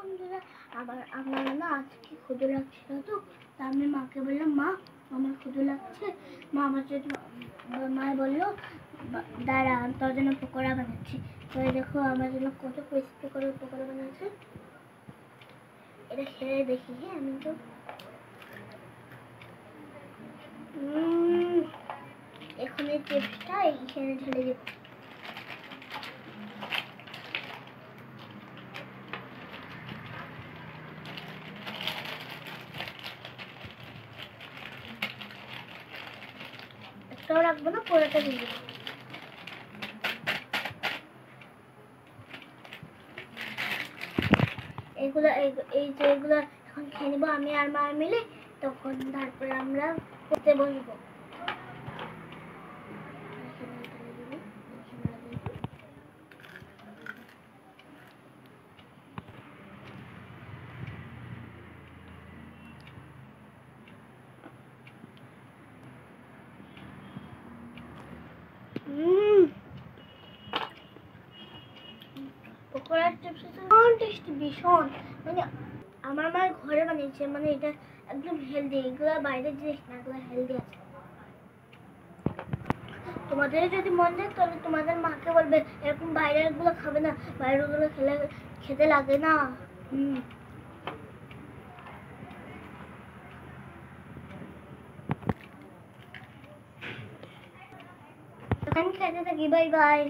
বন্ধুরা, আমার না আজকে ক্ষুধা লাগছিল, তো আমি মাকে বললাম, মা আমার ক্ষুধা লাগছে। মা আমার জন্য মা বললো, দাঁড়া আমি তোর জন্য পকোড়া বানাচ্ছি। তো দেখো আমার জন্য কত ক্রিস্পি করে পকোড়া বানাচ্ছে। এটা খেয়ে দেখি। হ্যাঁ, আমি তো এখন এই চিপসটা এইখানে ঢেলে দেবো। একটাও রাখবো না, পুরোটা দিয়ে দেবো। এগুলো এই যে এগুলো এখন খেয়ে নেবো আমি আর মা মিলে, তখন তারপরে আমরা পড়তে বসবো। পকোড়ার চিপস ভীষণ টেস্টি, ভীষণ। মানে আমার মা ঘরে বানিয়েছে, মানে এটা একদম হেলদি। এগুলো বাইরের জিনিস না, এগুলো হেলদি আছে। তোমাদের যদি মন যায় তাহলে তোমাদের মাকে বলবে এরকম বাইরের গুলো খাবে না, বাইরের গুলো খেতে লাগে না। আমি খেতে থাকি, বাই বাই।